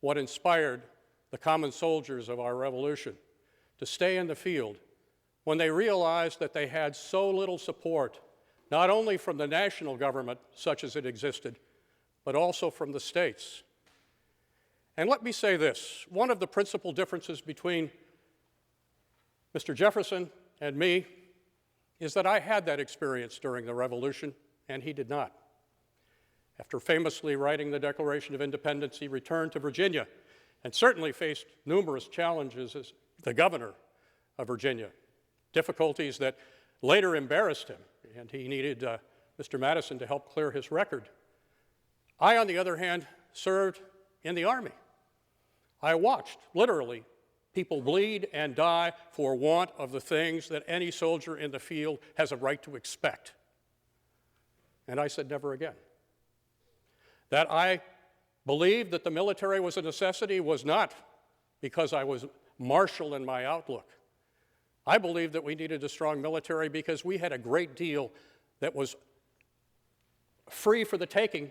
what inspired the common soldiers of our revolution to stay in the field when they realized that they had so little support, not only from the national government, such as it existed, but also from the states. And let me say this, one of the principal differences between Mr. Jefferson and me is that I had that experience during the Revolution, and he did not. After famously writing the Declaration of Independence, he returned to Virginia and certainly faced numerous challenges as the governor of Virginia, difficulties that later embarrassed him, and he needed Mr. Madison to help clear his record. I, on the other hand, served in the Army. I watched, literally, people bleed and die for want of the things that any soldier in the field has a right to expect. And I said, never again. That I believed that the military was a necessity was not because I was martial in my outlook. I believed that we needed a strong military because we had a great deal that was free for the taking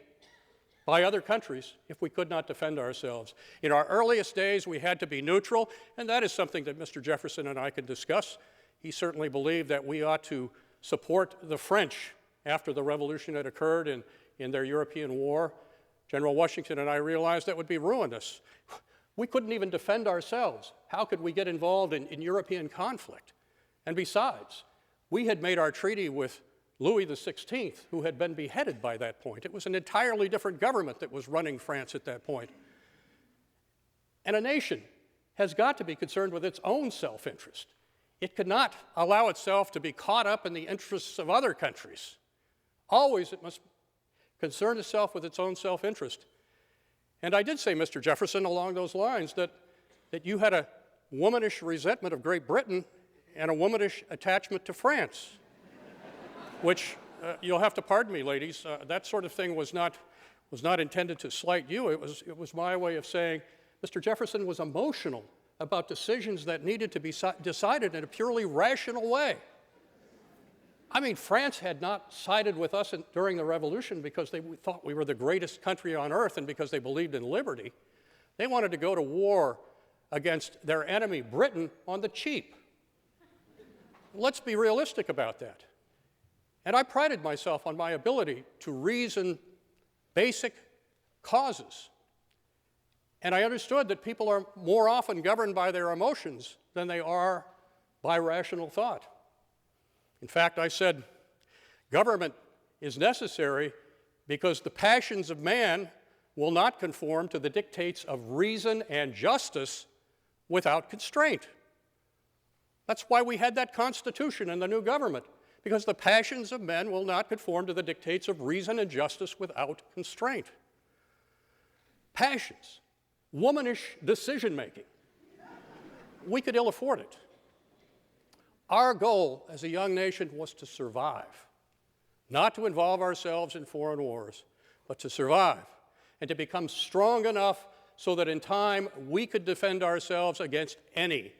by other countries if we could not defend ourselves. In our earliest days, we had to be neutral, and that is something that Mr. Jefferson and I could discuss. He certainly believed that we ought to support the French after the revolution had occurred in their European war. General Washington and I realized that would be ruinous. We couldn't even defend ourselves. How could we get involved in European conflict? And besides, we had made our treaty with Louis XVI, who had been beheaded by that point. It was an entirely different government that was running France at that point. And a nation has got to be concerned with its own self-interest. It cannot allow itself to be caught up in the interests of other countries. Always it must concern itself with its own self-interest. And I did say, Mr. Jefferson, along those lines, that you had a womanish resentment of Great Britain and a womanish attachment to France, which you'll have to pardon me, ladies, that sort of thing was not intended to slight you. It was my way of saying Mr. Jefferson was emotional about decisions that needed to be decided in a purely rational way. I mean, France had not sided with us during the Revolution because they thought we were the greatest country on earth and because they believed in liberty. They wanted to go to war against their enemy, Britain, on the cheap. Let's be realistic about that. And I prided myself on my ability to reason basic causes. And I understood that people are more often governed by their emotions than they are by rational thought. In fact, I said, government is necessary because the passions of man will not conform to the dictates of reason and justice without constraint. That's why we had that Constitution and the new government, because the passions of men will not conform to the dictates of reason and justice without constraint. Passions, womanish decision-making, we could ill afford it. Our goal as a young nation was to survive, not to involve ourselves in foreign wars, but to survive and to become strong enough so that in time we could defend ourselves against any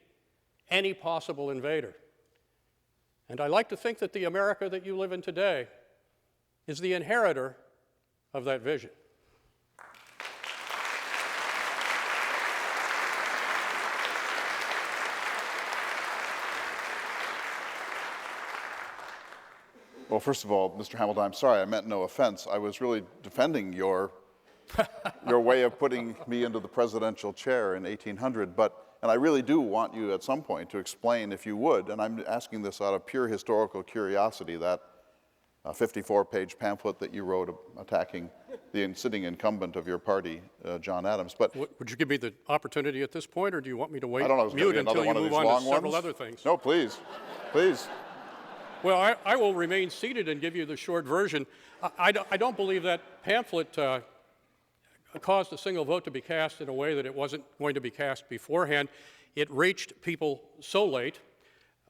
possible invader. And I like to think that the America that you live in today is the inheritor of that vision. Well, first of all, Mr. Hamilton, I'm sorry, I meant no offense. I was really defending your way of putting me into the presidential chair in 1800, and I really do want you at some point to explain, if you would, and I'm asking this out of pure historical curiosity, that 54-page pamphlet that you wrote attacking the sitting incumbent of your party, John Adams. But would you give me the opportunity at this point, or do you want me to wait I don't know, mute until you move on to several ones? other things? No, please, please. Well, I will remain seated and give you the short version. I don't believe that pamphlet caused a single vote to be cast in a way that it wasn't going to be cast beforehand. It reached people so late.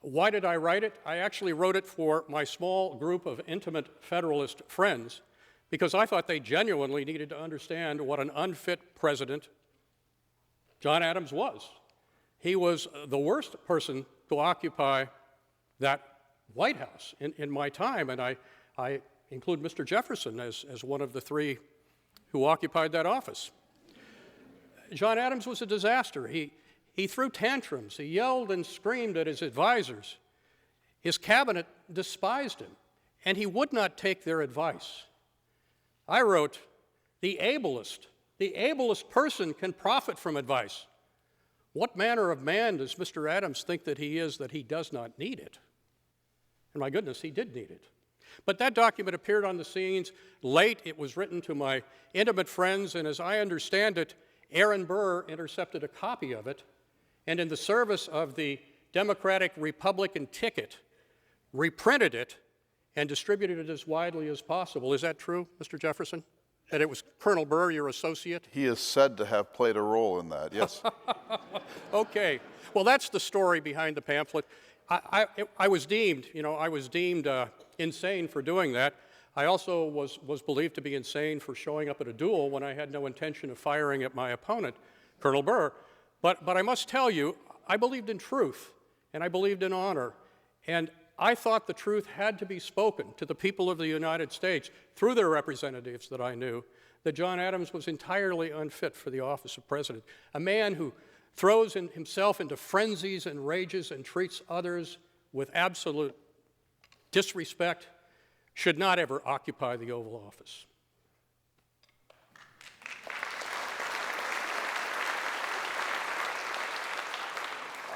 Why did I write it? I actually wrote it for my small group of intimate Federalist friends because I thought they genuinely needed to understand what an unfit president John Adams was. He was the worst person to occupy that White House in my time, and I include Mr. Jefferson as one of the three who occupied that office. John Adams was a disaster. He threw tantrums. He yelled and screamed at his advisors. His cabinet despised him, and he would not take their advice. I wrote, the ablest person can profit from advice. What manner of man does Mr. Adams think that he does not need it? And my goodness, he did need it. But that document appeared on the scenes late. It was written to my intimate friends, and as I understand it, Aaron Burr intercepted a copy of it, and in the service of the Democratic Republican ticket, reprinted it and distributed it as widely as possible. Is that true, Mr. Jefferson? That it was Colonel Burr, your associate? He is said to have played a role in that, yes. Okay. Well, that's the story behind the pamphlet. I was deemed insane for doing that. I also was believed to be insane for showing up at a duel when I had no intention of firing at my opponent, Colonel Burr. But I must tell you, I believed in truth, and I believed in honor, and I thought the truth had to be spoken to the people of the United States through their representatives that I knew, that John Adams was entirely unfit for the office of president. A man who throws himself into frenzies and rages and treats others with absolute disrespect should not ever occupy the Oval Office.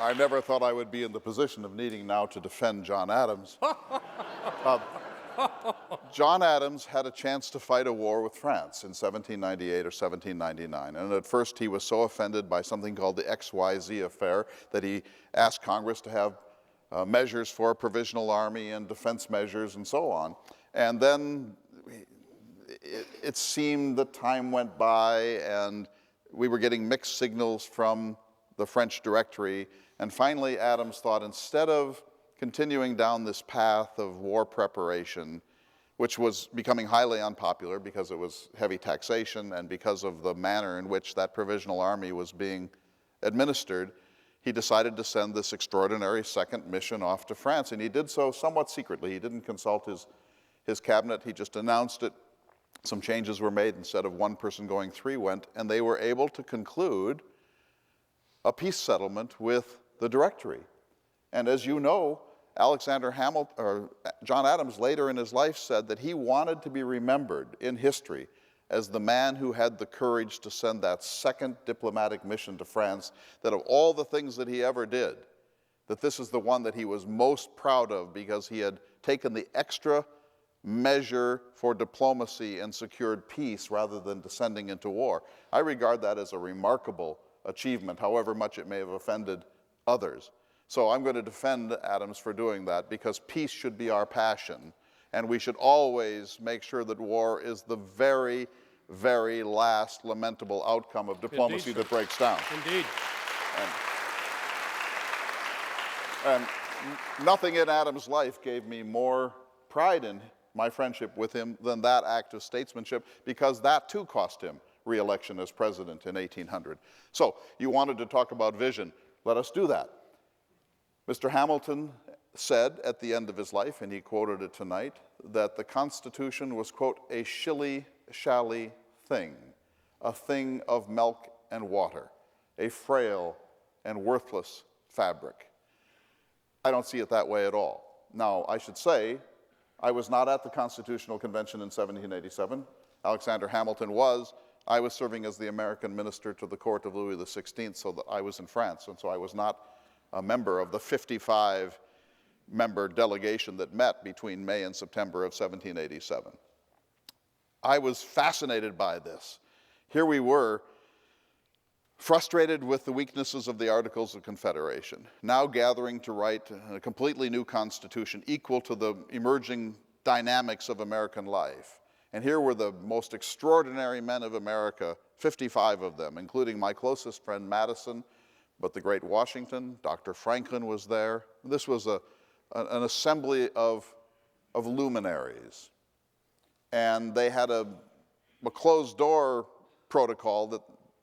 I never thought I would be in the position of needing now to defend John Adams. John Adams had a chance to fight a war with France in 1798 or 1799, and at first he was so offended by something called the XYZ affair that he asked Congress to have measures for a provisional army and defense measures and so on. And then it seemed that time went by and we were getting mixed signals from the French Directory, and finally Adams thought, instead of continuing down this path of war preparation, which was becoming highly unpopular because it was heavy taxation and because of the manner in which that provisional army was being administered, he decided to send this extraordinary second mission off to France, and he did so somewhat secretly. He didn't consult his cabinet. He just announced it. Some changes were made. Instead of one person going, three went, and they were able to conclude a peace settlement with the Directory. And as you know, John Adams later in his life said that he wanted to be remembered in history as the man who had the courage to send that second diplomatic mission to France, that of all the things that he ever did, that this is the one that he was most proud of because he had taken the extra measure for diplomacy and secured peace rather than descending into war. I regard that as a remarkable achievement, however much it may have offended others. So I'm going to defend Adams for doing that because peace should be our passion, and we should always make sure that war is the very, very last lamentable outcome of diplomacy. Indeed, that breaks down. Indeed. And nothing in Adams' life gave me more pride in my friendship with him than that act of statesmanship, because that too cost him re-election as president in 1800. So you wanted to talk about vision. Let us do that. Mr. Hamilton said at the end of his life, and he quoted it tonight, that the Constitution was, quote, a shilly-shally thing, a thing of milk and water, a frail and worthless fabric. I don't see it that way at all. Now, I should say, I was not at the Constitutional Convention in 1787. Alexander Hamilton was. I was serving as the American minister to the court of Louis XVI, so that I was in France, and so I was not a member of the 55-member delegation that met between May and September of 1787. I was fascinated by this. Here we were, frustrated with the weaknesses of the Articles of Confederation, now gathering to write a completely new constitution equal to the emerging dynamics of American life. And here were the most extraordinary men of America, 55 of them, including my closest friend Madison, but the great Washington, Dr. Franklin was there. This was an assembly of luminaries. And they had a closed-door protocol that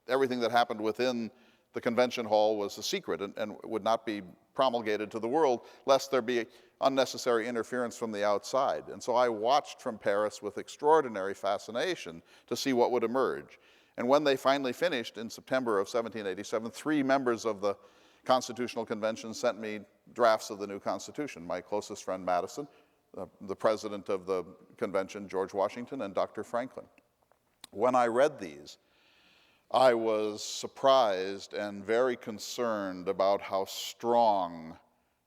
everything that happened within the convention hall was a secret and would not be promulgated to the world, lest there be unnecessary interference from the outside. And so I watched from Paris with extraordinary fascination to see what would emerge. And when they finally finished in September of 1787, 3 members of the Constitutional Convention sent me drafts of the new Constitution. My closest friend, Madison, the president of the convention, George Washington, and Dr. Franklin. When I read these, I was surprised and very concerned about how strong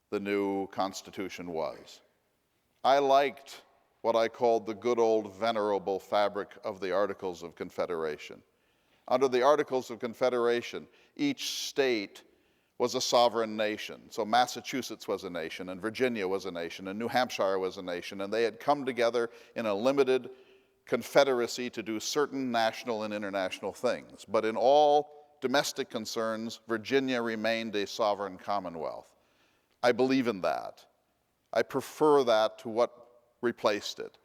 the new Constitution was. I liked what I called the good old venerable fabric of the Articles of Confederation. Under the Articles of Confederation, each state was a sovereign nation. So Massachusetts was a nation, and Virginia was a nation, and New Hampshire was a nation, and they had come together in a limited confederacy to do certain national and international things. But in all domestic concerns, Virginia remained a sovereign commonwealth. I believe in that. I prefer that to what replaced it.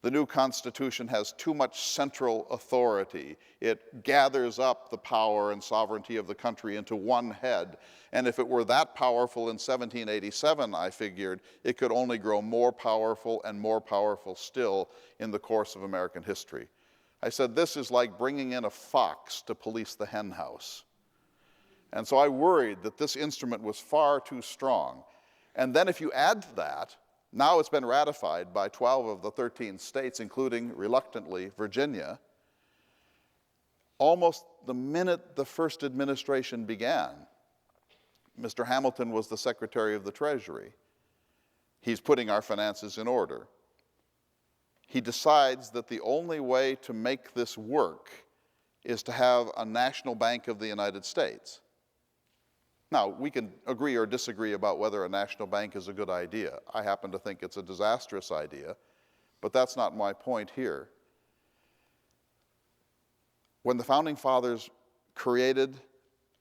The new Constitution has too much central authority. It gathers up the power and sovereignty of the country into one head. And if it were that powerful in 1787, I figured, it could only grow more powerful and more powerful still in the course of American history. I said, this is like bringing in a fox to police the hen house. And so I worried that this instrument was far too strong. And then if you add to that, now it's been ratified by 12 of the 13 states, including, reluctantly, Virginia. Almost the minute the first administration began, Mr. Hamilton was the Secretary of the Treasury. He's putting our finances in order. He decides that the only way to make this work is to have a national bank of the United States. Now, we can agree or disagree about whether a national bank is a good idea. I happen to think it's a disastrous idea, but that's not my point here. When the Founding Fathers created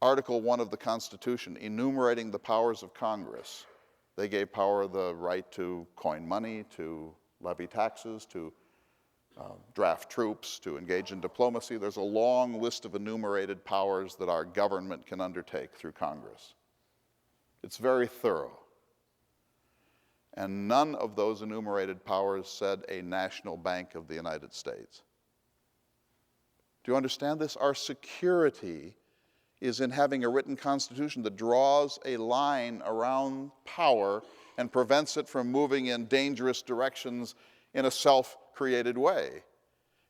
Article 1 of the Constitution, enumerating the powers of Congress, they gave power the right to coin money, to levy taxes, to draft troops, to engage in diplomacy. There's a long list of enumerated powers that our government can undertake through Congress. It's very thorough. And none of those enumerated powers said a national bank of the United States. Do you understand this? Our security is in having a written constitution that draws a line around power and prevents it from moving in dangerous directions in a self-created way.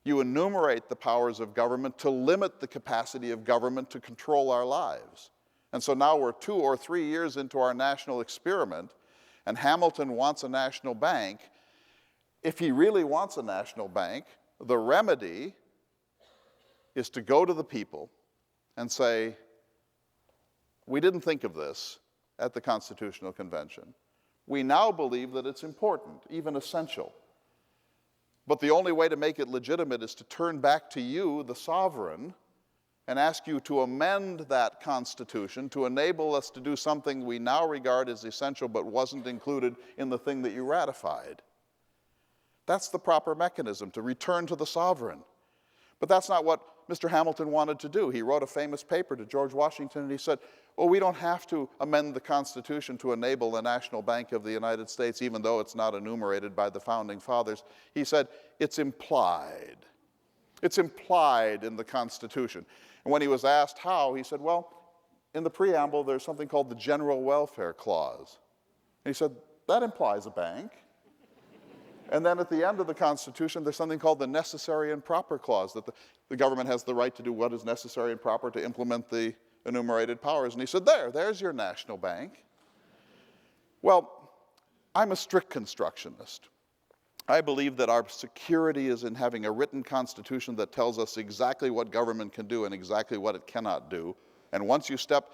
You enumerate the powers of government to limit the capacity of government to control our lives. And so now we're 2 or 3 years into our national experiment, and Hamilton wants a national bank. If he really wants a national bank, the remedy is to go to the people and say, we didn't think of this at the Constitutional Convention. We now believe that it's important, even essential. But the only way to make it legitimate is to turn back to you, the sovereign, and ask you to amend that Constitution to enable us to do something we now regard as essential but wasn't included in the thing that you ratified. That's the proper mechanism, to return to the sovereign. But that's not what Mr. Hamilton wanted to do. He wrote a famous paper to George Washington, and he said, well, we don't have to amend the Constitution to enable the National Bank of the United States, even though it's not enumerated by the Founding Fathers. He said, it's implied. It's implied in the Constitution. And when he was asked how, he said, well, in the preamble, there's something called the General Welfare Clause. And he said, that implies a bank. And then at the end of the Constitution, there's something called the Necessary and Proper Clause, that the government has the right to do what is necessary and proper to implement the enumerated powers. And he said, there's your national bank. Well, I'm a strict constructionist. I believe that our security is in having a written constitution that tells us exactly what government can do and exactly what it cannot do. And once you step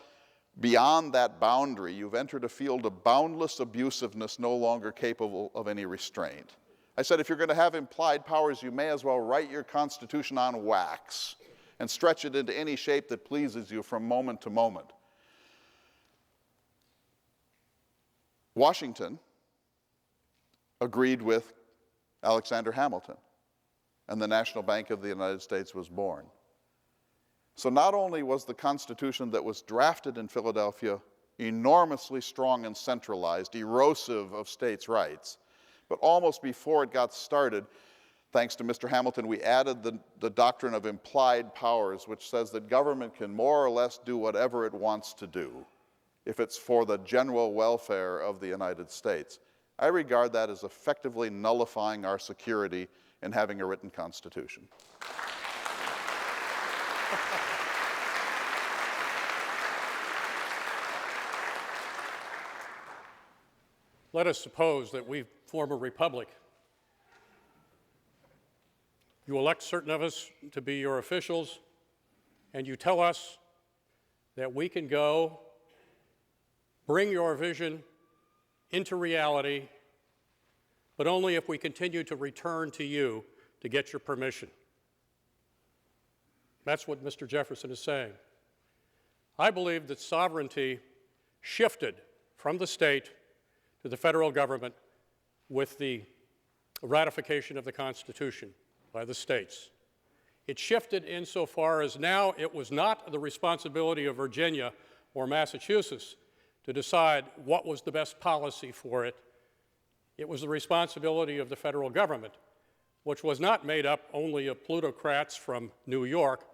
beyond that boundary, you've entered a field of boundless abusiveness no longer capable of any restraint. I said, if you're going to have implied powers, you may as well write your Constitution on wax and stretch it into any shape that pleases you from moment to moment. Washington agreed with Alexander Hamilton, and the National Bank of the United States was born. So not only was the Constitution that was drafted in Philadelphia enormously strong and centralized, erosive of states' rights, but almost before it got started, Thanks to Mr. Hamilton, we added the doctrine of implied powers, which says that government can more or less do whatever it wants to do if it's for the general welfare of the United States. I regard that as effectively nullifying our security in having a written Constitution. Let us suppose that we form a republic. You elect certain of us to be your officials, and you tell us that we can go bring your vision into reality, but only if we continue to return to you to get your permission. That's what Mr. Jefferson is saying. I believe that sovereignty shifted from the state to the federal government with the ratification of the Constitution by the states. It shifted insofar as now it was not the responsibility of Virginia or Massachusetts to decide what was the best policy for it. It was the responsibility of the federal government, which was not made up only of plutocrats from New York,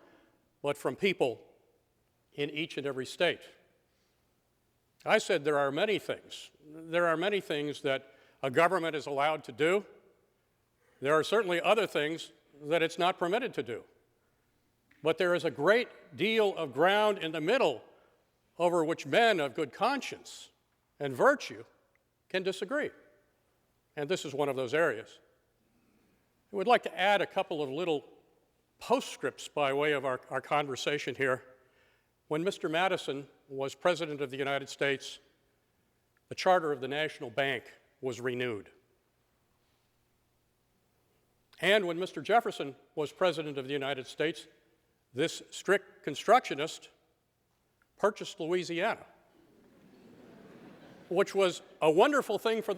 but from people in each and every state. I said there are many things. There are many things that a government is allowed to do. There are certainly other things that it's not permitted to do. But there is a great deal of ground in the middle over which men of good conscience and virtue can disagree. And this is one of those areas. I would like to add a couple of little postscripts by way of our conversation here. When Mr. Madison was President of the United States, the charter of the National Bank was renewed. And when Mr. Jefferson was President of the United States, this strict constructionist purchased Louisiana, which was a wonderful thing for